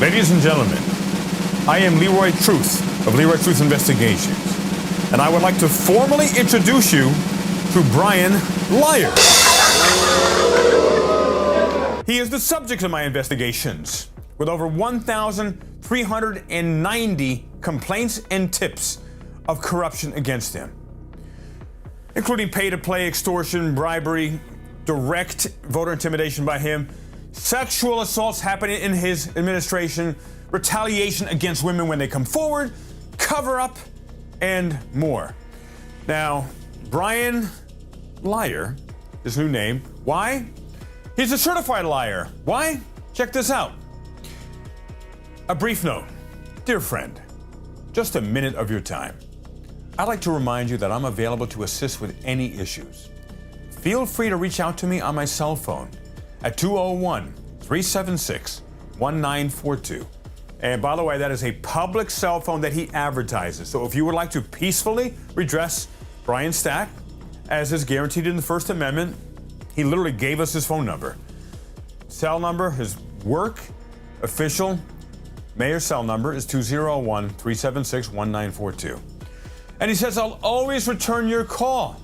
Ladies and gentlemen, I am Leroy Truth of Leroy Truth Investigations, and I would like to formally introduce you to Brian Liar. He is the subject of my investigations, with over 1,390 complaints and tips of corruption against him, including pay-to-play, extortion, bribery, direct voter intimidation by him, sexual assaults happening in his administration, retaliation against women when they come forward, cover-up, and more. Now, Brian Liar, his new name. Why? He's a certified liar. Why? Check this out. A brief note. Dear friend, just a minute of your time. I'd like to remind you that I'm available to assist with any issues. Feel free to reach out to me on my cell phone at 201-376-1942. And by the way, that is a public cell phone that he advertises. So if you would like to peacefully redress Brian Stack, as is guaranteed in the First Amendment, he literally gave us his phone number. Cell number, his work, official, mayor cell number is 201-376-1942. And he says, I'll always return your call.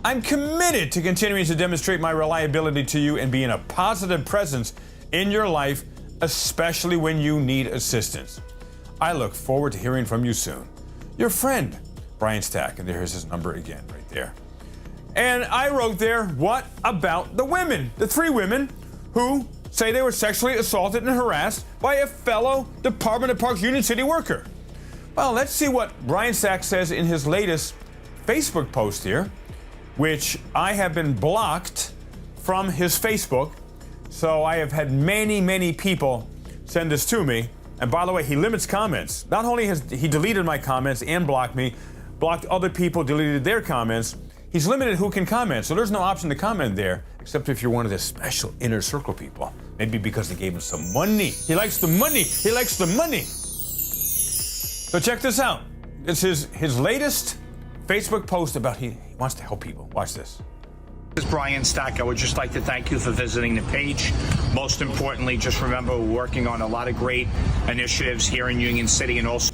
I'm committed to continuing to demonstrate my reliability to you and being a positive presence in your life, especially when you need assistance. I look forward to hearing from you soon. Your friend, Brian Stack. And there's his number again, right there. And I wrote there, what about the women, the 3 women who say they were sexually assaulted and harassed by a fellow Department of Parks Union City worker? Well, let's see what Brian Stack says in his latest Facebook post here, which I have been blocked from his Facebook. So I have had many people send this to me. And by the way, he limits comments. Not only has he deleted my comments and blocked me, blocked other people, deleted their comments, he's limited who can comment. So there's no option to comment there, except if you're one of the special inner circle people. Maybe because they gave him some money. He likes the money. He likes the money. So check this out. It's his latest Facebook post about he wants to help people. Watch this. This is Brian Stack. I would just like to thank you for visiting the page. Most importantly, just remember we're working on a lot of great initiatives here in Union City and also...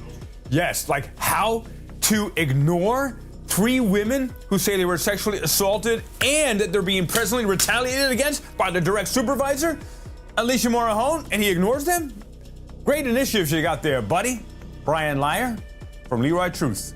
Yes, like how to ignore 3 women who say they were sexually assaulted and that they're being presently retaliated against by the direct supervisor, Alicia Morahone, and he ignores them? Great initiatives you got there, buddy. Brian Liar from Leroy Truth.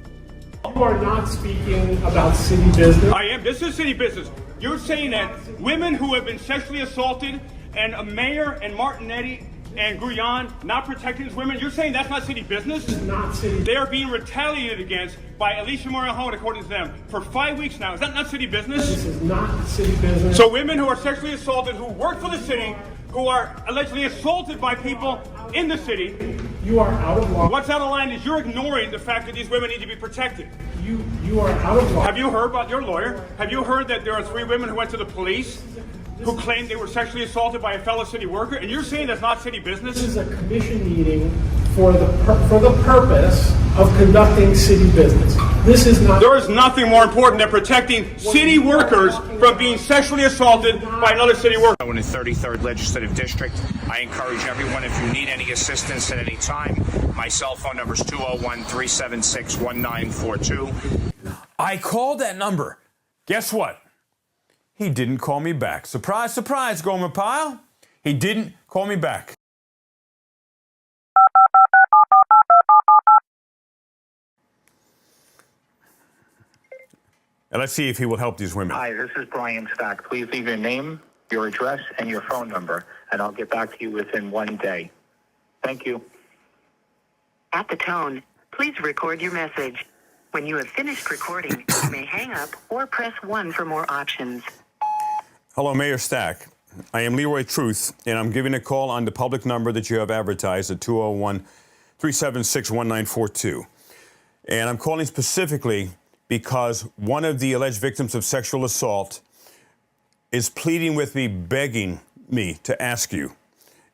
You are not speaking about city business. I am. This is city business. You're saying that women who have been sexually assaulted and a mayor and Martinetti and Guyan not protecting these women, you're saying that's not city business? This is not city. They are being retaliated against by Alicia Morahone, according to them, for 5 weeks now. Is that not city business? This is not city business. So women who are sexually assaulted, who work for the city, who are allegedly assaulted by people in the city. You are out of line. What's out of line is you're ignoring the fact that these women need to be protected. You are out of line. Have you heard about your lawyer? Have you heard that there are 3 women who went to the police who claimed they were sexually assaulted by a fellow city worker? And you're saying that's not city business? This is a commission meeting for the purpose of conducting city business. This is not. There is nothing more important than protecting city workers from being sexually assaulted by another city worker. In the 33rd Legislative District, I encourage everyone, if you need any assistance at any time, my cell phone number is 201-376-1942. I called that number. Guess what? He didn't call me back. Surprise, surprise, Gomer Pyle. He didn't call me back. And let's see if he will help these women. Hi, this is Brian Stack. Please leave your name, your address, and your phone number, and I'll get back to you within 1 day. Thank you. At the tone, please record your message. When you have finished recording, you may hang up or press 1 for more options. Hello, Mayor Stack. I am Leroy Truth, and I'm giving a call on the public number that you have advertised at 201-376-1942. And I'm calling specifically because one of the alleged victims of sexual assault is pleading with me, begging me to ask you.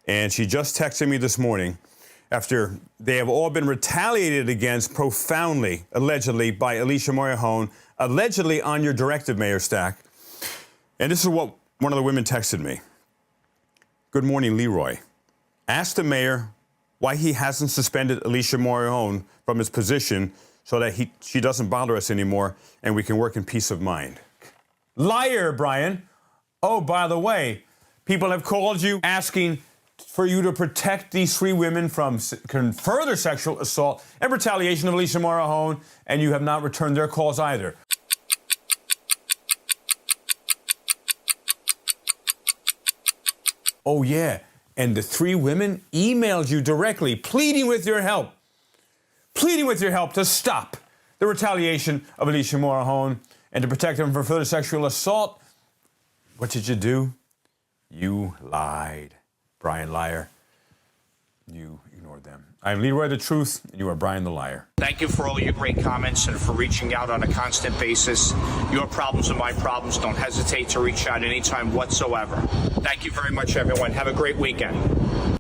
And she just texted me this morning after they have all been retaliated against profoundly, allegedly, by Alicia Morahone, allegedly on your directive, Mayor Stack. And this is what one of the women texted me. Good morning, Leroy. Ask the mayor why he hasn't suspended Alicia Morillon from his position so that she doesn't bother us anymore and we can work in peace of mind. Liar, Brian. Oh, by the way, people have called you asking for you to protect these 3 women from further sexual assault and retaliation of Alicia Morillon, and you have not returned their calls either. Oh, yeah, and the 3 women emailed you directly, pleading with your help to stop the retaliation of Alicia Morillon and to protect them from further sexual assault. What did you do? You lied. Brian, liar. You ignored them. I'm Leroy the Truth, and you are Brian the Liar. Thank you for all your great comments and for reaching out on a constant basis. Your problems are my problems. Don't hesitate to reach out anytime whatsoever. Thank you very much, everyone. Have a great weekend.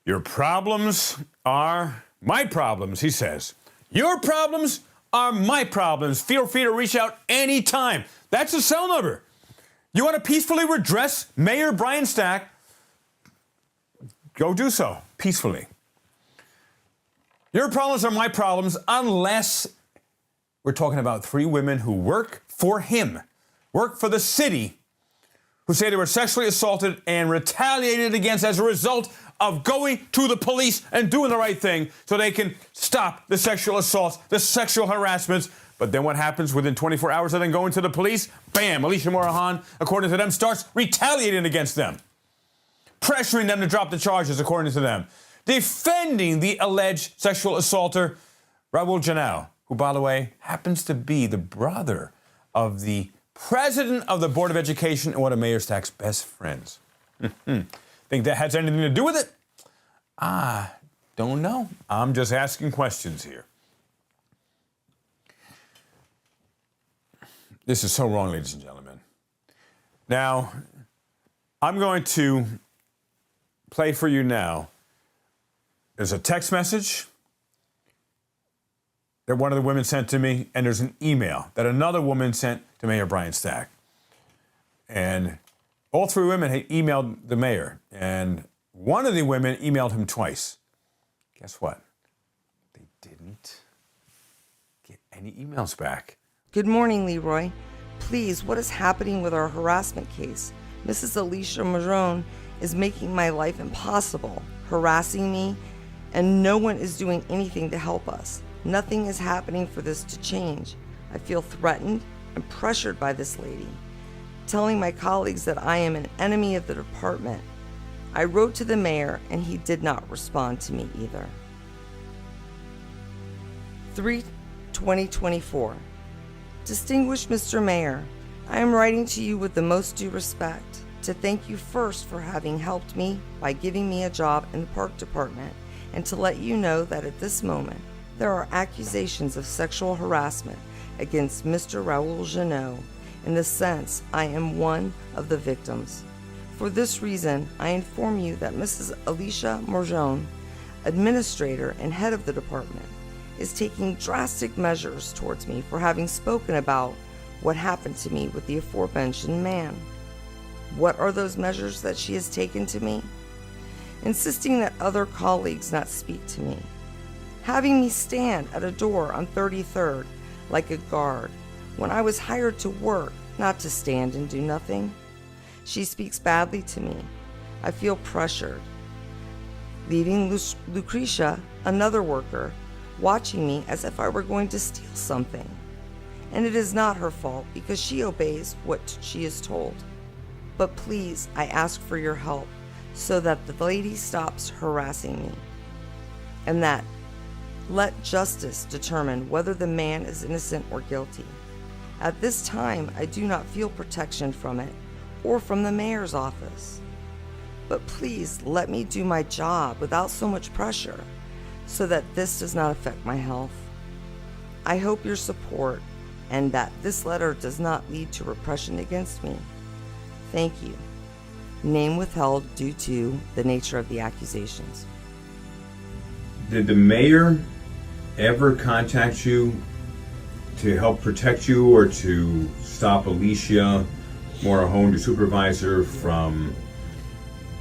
Your problems are my problems, he says. Your problems are my problems. Feel free to reach out anytime. That's the cell number. You want to peacefully redress Mayor Brian Stack? Go do so peacefully. Your problems are my problems unless we're talking about 3 women who work for him, work for the city, who say they were sexually assaulted and retaliated against as a result of going to the police and doing the right thing so they can stop the sexual assaults, the sexual harassments. But then what happens within 24 hours of them going to the police? Bam, Alicia Morillon, according to them, starts retaliating against them, pressuring them to drop the charges, according to them, defending the alleged sexual assaulter, Raul Janelle, who, by the way, happens to be the brother of the president of the Board of Education and one of MayorStack's best friends. Think that has anything to do with it? I don't know. I'm just asking questions here. This is so wrong, ladies and gentlemen. Now, I'm going to play for you now. There's a text message that one of the women sent to me, and there's an email that another woman sent to Mayor Brian Stack. And all 3 women had emailed the mayor, and one of the women emailed him twice. Guess what? They didn't get any emails back. Good morning, Leroy. Please, what is happening with our harassment case? Mrs. Alicia Morillon is making my life impossible, harassing me, and no one is doing anything to help us. Nothing is happening for this to change. I feel threatened and pressured by this lady, telling my colleagues that I am an enemy of the department. I wrote to the mayor, and he did not respond to me either. 3/2024. Distinguished Mr. Mayor, I am writing to you with the most due respect to thank you first for having helped me by giving me a job in the park department, and to let you know that at this moment there are accusations of sexual harassment against Mr. Raul Janelle. In the sense, I am one of the victims. For this reason, I inform you that Mrs. Alicia Morillon, administrator and head of the department, is taking drastic measures towards me for having spoken about what happened to me with the aforementioned man. What are those measures that she has taken to me? Insisting that other colleagues not speak to me. Having me stand at a door on 33rd like a guard when I was hired to work, not to stand and do nothing. She speaks badly to me. I feel pressured. Leaving Lucretia, another worker, watching me as if I were going to steal something. And it is not her fault because she obeys what she is told. But please, I ask for your help so that the lady stops harassing me. And that let justice determine whether the man is innocent or guilty. At this time, I do not feel protection from it or from the mayor's office. But please let me do my job without so much pressure so that this does not affect my health. I hope your support and that this letter does not lead to repression against me. Thank you. Name withheld due to the nature of the accusations. Did the mayor ever contact you to help protect you or to stop Alicia Morillon, your supervisor, from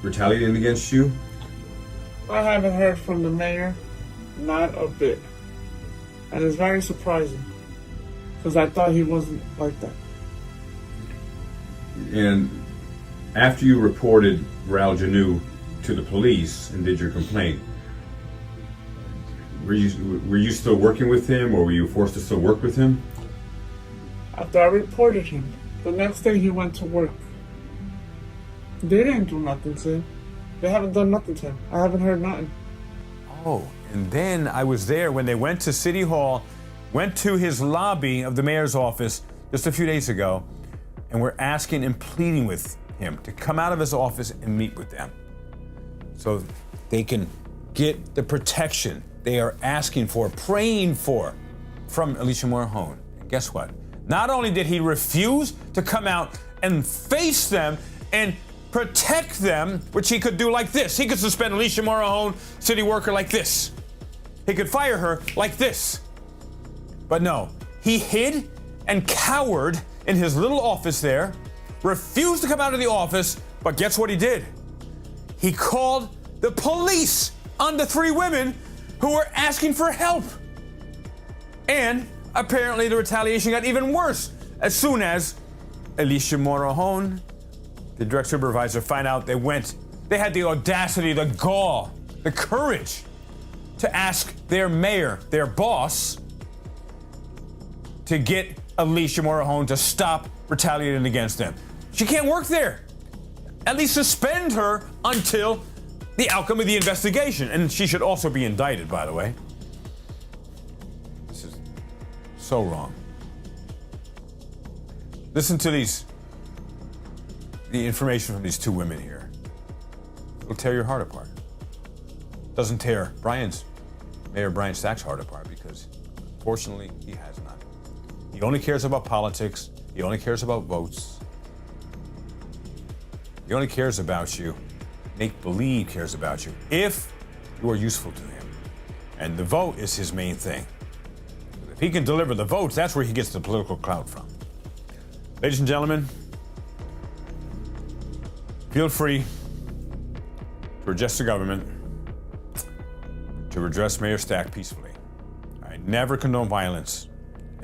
retaliating against you? I haven't heard from the mayor, not a bit. And it's very surprising, because I thought he wasn't like that. And after you reported Raul Janu to the police and did your complaint, were you still working with him, or were you forced to still work with him? After I reported him, the next day he went to work. They didn't do nothing to him. They haven't done nothing to him. I haven't heard nothing. Oh, and then I was there when they went to City Hall, went to his lobby of the mayor's office just a few days ago, and were asking and pleading with him to come out of his office and meet with them so they can get the protection they are asking for, praying for, from Alicia Morahone. And guess what? Not only did he refuse to come out and face them and protect them, which he could do like this. He could suspend Alicia Morahone, city worker, like this. He could fire her like this. But no, he hid and cowered in his little office there, refused to come out of the office, but guess what he did? He called the police on the three women who were asking for help. And apparently the retaliation got even worse as soon as Alicia Morahone, the direct supervisor, found out they had the audacity, the gall, the courage to ask their mayor, their boss, to get Alicia Morahone to stop retaliating against them. She can't work there. At least suspend her until the outcome of the investigation. And she should also be indicted, by the way. This is so wrong. Listen to the information from these two women here. It'll tear your heart apart. Doesn't tear Mayor Brian Stack's heart apart, because fortunately he has none. He only cares about politics. He only cares about votes. He only cares about you. Make-believe cares about you if you are useful to him. And the vote is his main thing. If he can deliver the votes, that's where he gets the political clout from. Ladies and gentlemen, feel free to address the government, to redress Mayor Stack peacefully. I never condone violence,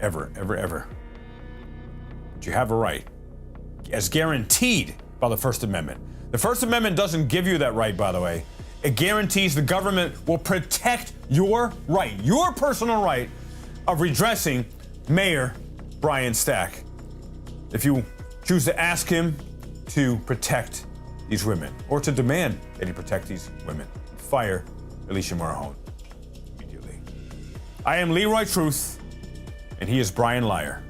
ever, ever, ever. But you have a right, as guaranteed by the First Amendment. The First Amendment doesn't give you that right, by the way. It guarantees the government will protect your right, your personal right, of redressing Mayor Brian Stack. If you choose to ask him to protect these women, or to demand that he protect these women, fire Alicia Morahone immediately. I am Leroy Truth, and he is Brian Liar.